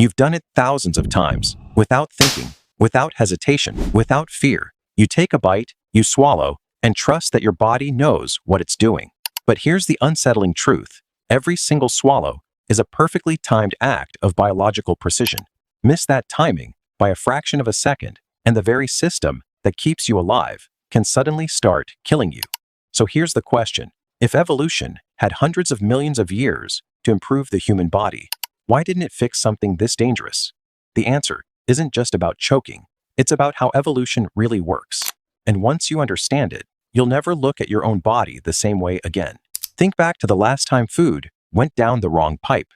You've done it thousands of times, without thinking, without hesitation, without fear. You take a bite, you swallow, and trust that your body knows what it's doing. But here's the unsettling truth. Every single swallow is a perfectly timed act of biological precision. Miss that timing by a fraction of a second, and the very system that keeps you alive can suddenly start killing you. So here's the question. If evolution had hundreds of millions of years to improve the human body, why didn't it fix something this dangerous? The answer isn't just about choking. It's about how evolution really works. And once you understand it, you'll never look at your own body the same way again. Think back to the last time food went down the wrong pipe.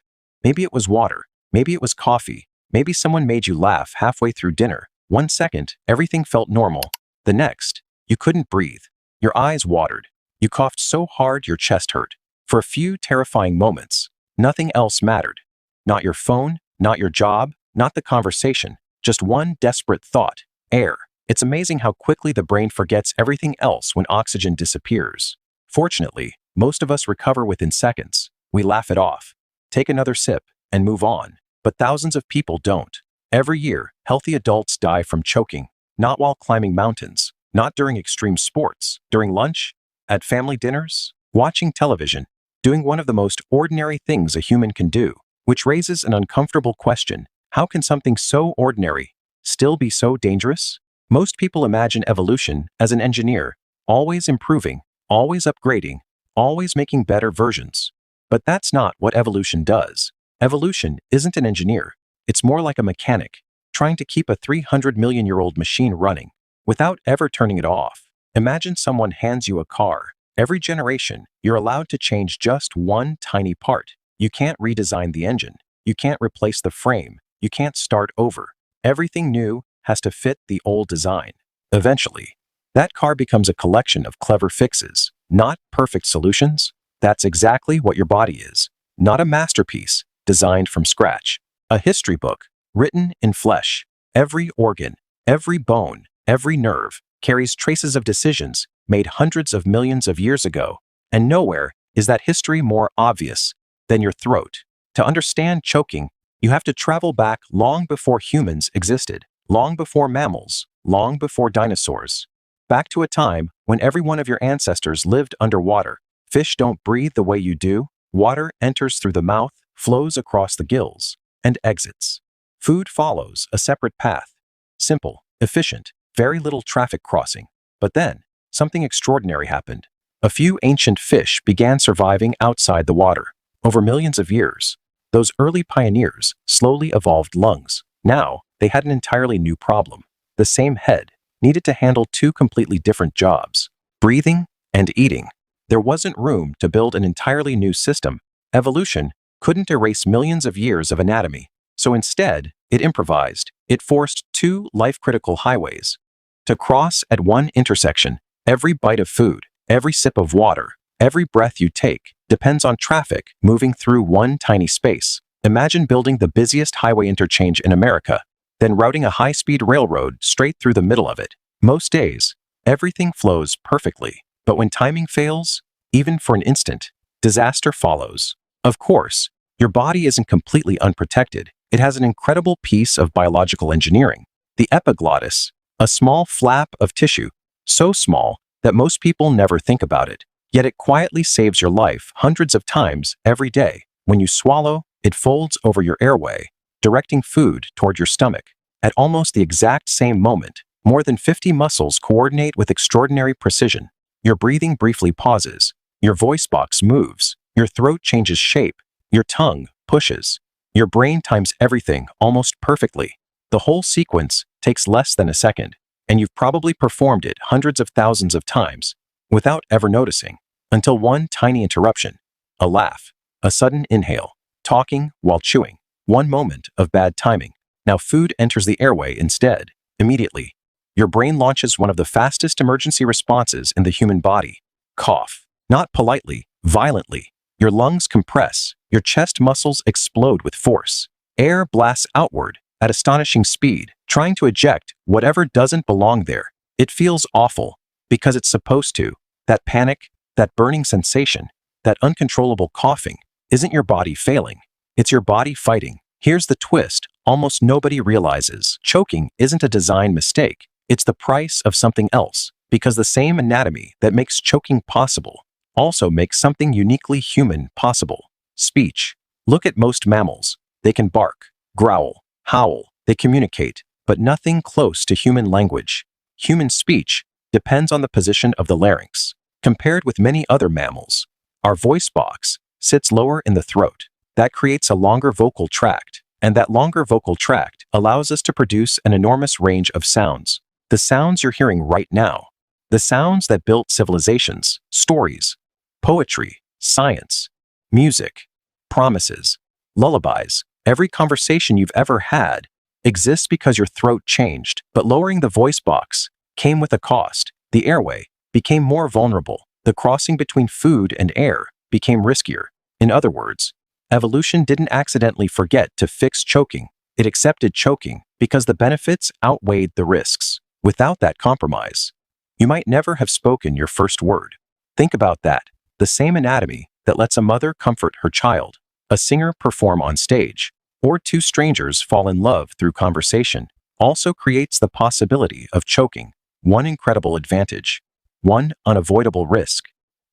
Maybe it was water. Maybe it was coffee. Maybe someone made you laugh halfway through dinner. 1 second, everything felt normal. The next, you couldn't breathe. Your eyes watered. You coughed so hard your chest hurt. For a few terrifying moments, nothing else mattered. Not your phone, not your job, not the conversation. Just one desperate thought: air. It's amazing how quickly the brain forgets everything else when oxygen disappears. Fortunately, most of us recover within seconds. We laugh it off, take another sip, and move on. But thousands of people don't. Every year, healthy adults die from choking, not while climbing mountains, not during extreme sports, during lunch, at family dinners, watching television, doing one of the most ordinary things a human can do, which raises an uncomfortable question. How can something so ordinary still be so dangerous? Most people imagine evolution as an engineer, always improving, always upgrading, always making better versions. But that's not what evolution does. Evolution isn't an engineer. It's more like a mechanic, trying to keep a 300-million-year-old machine running without ever turning it off. Imagine someone hands you a car. Every generation, you're allowed to change just one tiny part. You can't redesign the engine. You can't replace the frame. You can't start over. Everything new has to fit the old design. Eventually, that car becomes a collection of clever fixes, not perfect solutions. That's exactly what your body is. Not a masterpiece designed from scratch. A history book written in flesh. Every organ, every bone, every nerve carries traces of decisions made hundreds of millions of years ago, and nowhere is that history more obvious than your throat. To understand choking, you have to travel back long before humans existed, long before mammals, long before dinosaurs. Back to a time when every one of your ancestors lived underwater. Fish don't breathe the way you do. Water enters through the mouth, flows across the gills, and exits. Food follows a separate path. Simple, efficient, very little traffic crossing. But then, something extraordinary happened. A few ancient fish began surviving outside the water. Over millions of years, those early pioneers slowly evolved lungs. Now, they had an entirely new problem. The same head needed to handle two completely different jobs: breathing and eating. There wasn't room to build an entirely new system. Evolution couldn't erase millions of years of anatomy. So instead, it improvised. It forced two life-critical highways to cross at one intersection. Every bite of food, every sip of water, every breath you take depends on traffic moving through one tiny space. Imagine building the busiest highway interchange in America, then routing a high-speed railroad straight through the middle of it. Most days, everything flows perfectly. But when timing fails, even for an instant, disaster follows. Of course, your body isn't completely unprotected. It has an incredible piece of biological engineering: the epiglottis, a small flap of tissue, so small that most people never think about it. Yet it quietly saves your life hundreds of times every day. When you swallow, it folds over your airway, directing food toward your stomach. At almost the exact same moment, more than 50 muscles coordinate with extraordinary precision. Your breathing briefly pauses. Your voice box moves. Your throat changes shape. Your tongue pushes. Your brain times everything almost perfectly. The whole sequence takes less than a second, and you've probably performed it hundreds of thousands of times without ever noticing, until one tiny interruption: a laugh, a sudden inhale, talking while chewing, one moment of bad timing. Now food enters the airway instead. Immediately, your brain launches one of the fastest emergency responses in the human body: cough. Not politely, violently. Your lungs compress. Your chest muscles explode with force. Air blasts outward at astonishing speed, trying to eject whatever doesn't belong there. It feels awful because it's supposed to. That panic, that burning sensation, that uncontrollable coughing isn't your body failing. It's your body fighting. Here's the twist: almost nobody realizes choking isn't a design mistake, it's the price of something else, because the same anatomy that makes choking possible also makes something uniquely human possible: speech. Look at most mammals. They can bark, growl, howl, they communicate, but nothing close to human language. Human speech depends on the position of the larynx. Compared with many other mammals, our voice box sits lower in the throat. That creates a longer vocal tract, and that longer vocal tract allows us to produce an enormous range of sounds. The sounds you're hearing right now, the sounds that built civilizations, stories, poetry, science, music, promises, lullabies, every conversation you've ever had exists because your throat changed. But lowering the voice box came with a cost. The airway became more vulnerable. The crossing between food and air became riskier. In other words, evolution didn't accidentally forget to fix choking. It accepted choking because the benefits outweighed the risks. Without that compromise, you might never have spoken your first word. Think about that. The same anatomy that lets a mother comfort her child, a singer perform on stage, or two strangers fall in love through conversation also creates the possibility of choking. One incredible advantage, one unavoidable risk.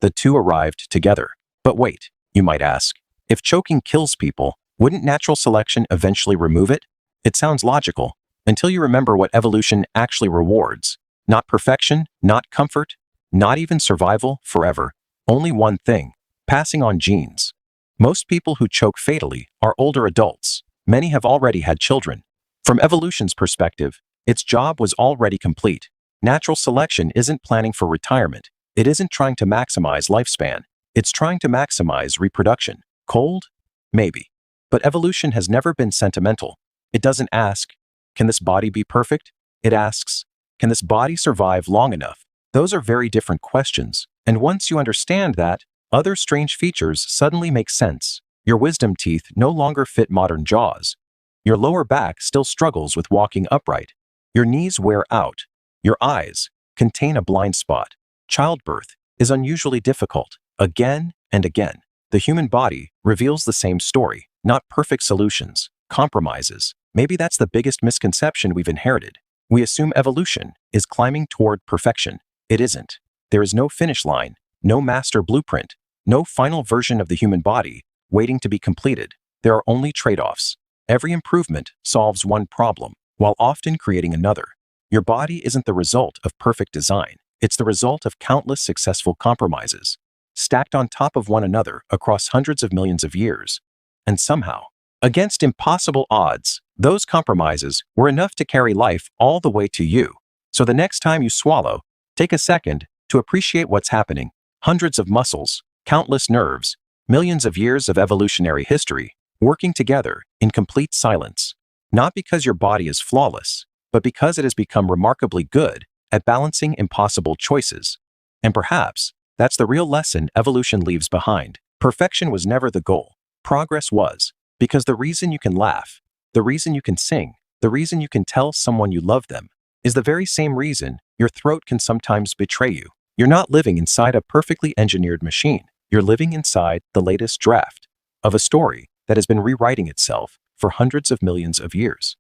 The two arrived together. But wait, you might ask, if choking kills people, wouldn't natural selection eventually remove it? It sounds logical, until you remember what evolution actually rewards. Not perfection, not comfort, not even survival forever. Only one thing: passing on genes. Most people who choke fatally are older adults. Many have already had children. From evolution's perspective, its job was already complete. Natural selection isn't planning for retirement. It isn't trying to maximize lifespan. It's trying to maximize reproduction. Cold? Maybe. But evolution has never been sentimental. It doesn't ask, can this body be perfect? It asks, can this body survive long enough? Those are very different questions. And once you understand that, other strange features suddenly make sense. Your wisdom teeth no longer fit modern jaws. Your lower back still struggles with walking upright. Your knees wear out. Your eyes contain a blind spot. Childbirth is unusually difficult. Again and again, the human body reveals the same story, not perfect solutions, compromises. Maybe that's the biggest misconception we've inherited. We assume evolution is climbing toward perfection. It isn't. There is no finish line, no master blueprint, no final version of the human body waiting to be completed. There are only trade-offs. Every improvement solves one problem, while often creating another. Your body isn't the result of perfect design. It's the result of countless successful compromises, stacked on top of one another across hundreds of millions of years. And somehow, against impossible odds, those compromises were enough to carry life all the way to you. So the next time you swallow, take a second to appreciate what's happening. Hundreds of muscles, countless nerves, millions of years of evolutionary history working together in complete silence. Not because your body is flawless, but because it has become remarkably good at balancing impossible choices. And perhaps that's the real lesson evolution leaves behind. Perfection was never the goal. Progress was. Because the reason you can laugh, the reason you can sing, the reason you can tell someone you love them, is the very same reason your throat can sometimes betray you. You're not living inside a perfectly engineered machine. You're living inside the latest draft of a story that has been rewriting itself for hundreds of millions of years.